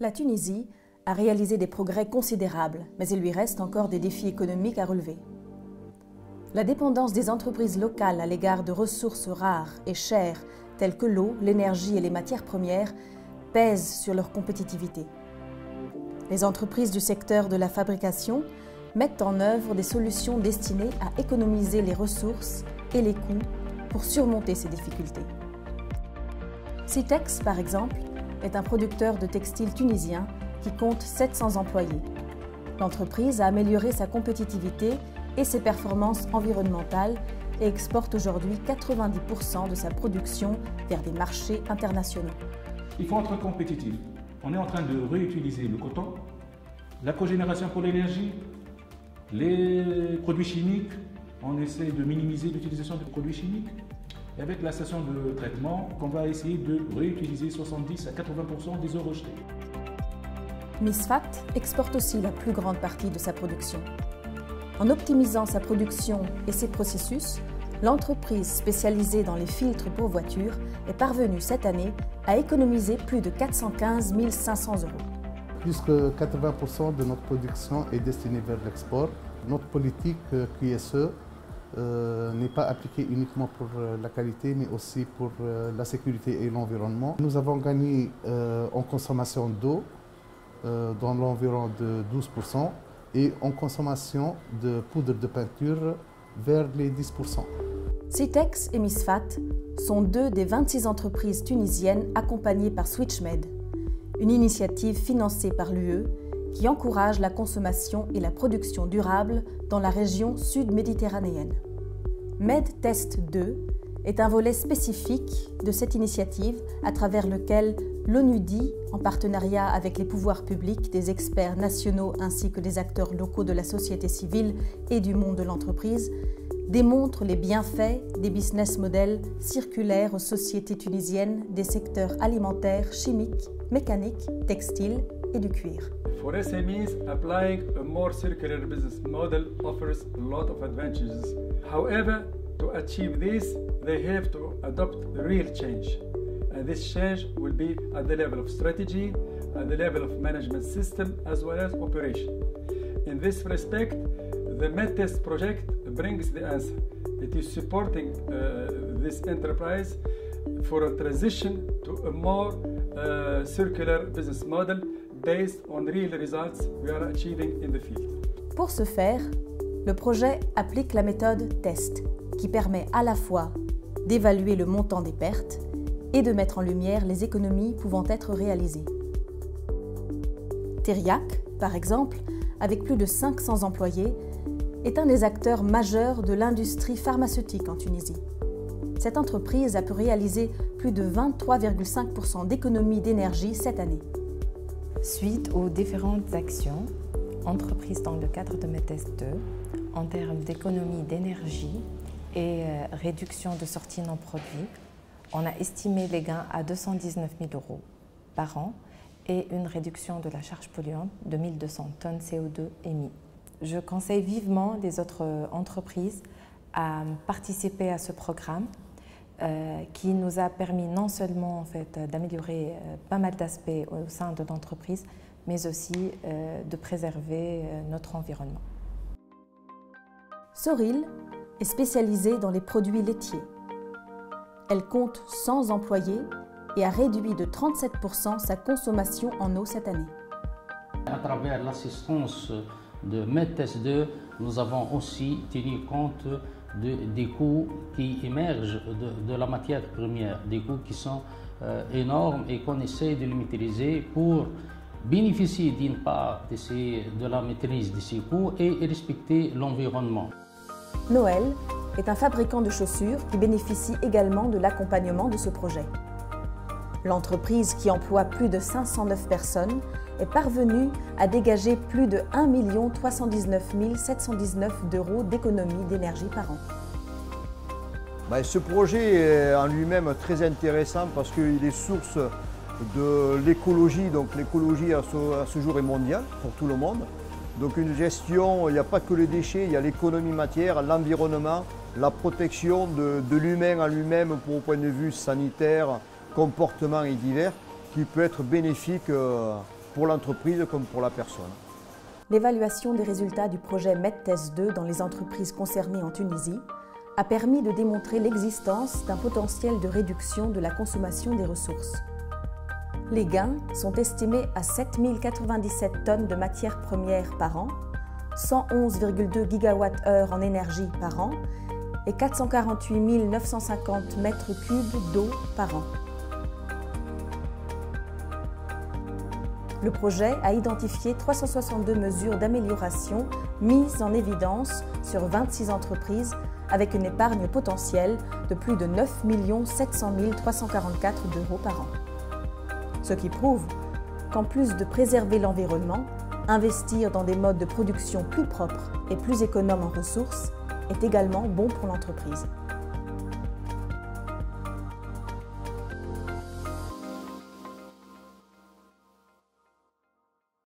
La Tunisie a réalisé des progrès considérables, mais il lui reste encore des défis économiques à relever. La dépendance des entreprises locales à l'égard de ressources rares et chères, telles que l'eau, l'énergie et les matières premières, pèse sur leur compétitivité. Les entreprises du secteur de la fabrication mettent en œuvre des solutions destinées à économiser les ressources et les coûts pour surmonter ces difficultés. Citex, par exemple, est un producteur de textiles tunisien qui compte 700 employés. L'entreprise a amélioré sa compétitivité et ses performances environnementales et exporte aujourd'hui 90% de sa production vers des marchés internationaux. Il faut être compétitif. On est en train de réutiliser le coton, la cogénération pour l'énergie, les produits chimiques. On essaie de minimiser l'utilisation des produits chimiques. Et avec la station de traitement, on va essayer de réutiliser 70 à 80% des eaux rejetées. Misfat exporte aussi la plus grande partie de sa production. En optimisant sa production et ses processus, l'entreprise spécialisée dans les filtres pour voitures est parvenue cette année à économiser plus de 415 500 €. Plus que 80% de notre production est destinée vers l'export. Notre politique QSE n'est pas appliquée uniquement pour la qualité, mais aussi pour la sécurité et l'environnement. Nous avons gagné en consommation d'eau dans l'environ de 12% et en consommation de poudre de peinture vers les 10%. Citex et Misfat sont deux des 26 entreprises tunisiennes accompagnées par SwitchMed, une initiative financée par l'UE qui encourage la consommation et la production durable dans la région sud-méditerranéenne. MedTest 2 est un volet spécifique de cette initiative à travers lequel l'ONUDI, en partenariat avec les pouvoirs publics, des experts nationaux ainsi que des acteurs locaux de la société civile et du monde de l'entreprise, démontre les bienfaits des business models circulaires aux sociétés tunisiennes des secteurs alimentaires, chimiques, mécaniques, textiles et du cuir. For SMEs, applying a more circular business model offers a lot of advantages. However, to achieve this, they have to adopt real change. And this change will be at the level of strategy, at the level of management system, as well as operation. In this respect, the MedTest project brings the answer. It is supporting this enterprise for a transition to a more circular business model based on real results we are achieving in the field. Pour ce faire, le projet applique la méthode TEST, qui permet à la fois d'évaluer le montant des pertes et de mettre en lumière les économies pouvant être réalisées. Teriac, par exemple, avec plus de 500 employés, est un des acteurs majeurs de l'industrie pharmaceutique en Tunisie. Cette entreprise a pu réaliser plus de 23,5% d'économies d'énergie cette année. Suite aux différentes actions entreprises dans le cadre de MedTest 2, en termes d'économie d'énergie et réduction de sorties non produits, on a estimé les gains à 219 000 € par an et une réduction de la charge polluante de 1200 tonnes CO2 émis. Je conseille vivement les autres entreprises à participer à ce programme qui nous a permis non seulement d'améliorer pas mal d'aspects au sein de l'entreprise, mais aussi de préserver notre environnement. Soril est spécialisée dans les produits laitiers. Elle compte 100 employés et a réduit de 37% sa consommation en eau cette année. À travers l'assistance de MedTest 2, nous avons aussi tenu compte des coûts qui émergent de la matière première, des coûts qui sont énormes et qu'on essaie de les maîtriser pour bénéficier d'une part de la maîtrise de ces coûts et respecter l'environnement. Noël est un fabricant de chaussures qui bénéficie également de l'accompagnement de ce projet. L'entreprise, qui emploie plus de 509 personnes, est parvenue à dégager plus de 1 319 719 € d'économie d'énergie par an. Ce projet est en lui-même très intéressant parce qu'il est source de l'écologie. Donc l'écologie à ce jour est mondiale pour tout le monde. Donc une gestion, il n'y a pas que les déchets, il y a l'économie matière, l'environnement, la protection de l'humain en lui-même au point de vue sanitaire, comportement et divers, qui peut être bénéfique pour l'entreprise comme pour la personne. L'évaluation des résultats du projet MEDTES 2 dans les entreprises concernées en Tunisie a permis de démontrer l'existence d'un potentiel de réduction de la consommation des ressources. Les gains sont estimés à 7097 tonnes de matières premières par an, 111,2 GWh en énergie par an et 448 950 mètres cubes d'eau par an. Le projet a identifié 362 mesures d'amélioration mises en évidence sur 26 entreprises avec une épargne potentielle de plus de 9 700 344 € par an. Ce qui prouve qu'en plus de préserver l'environnement, investir dans des modes de production plus propres et plus économes en ressources est également bon pour l'entreprise.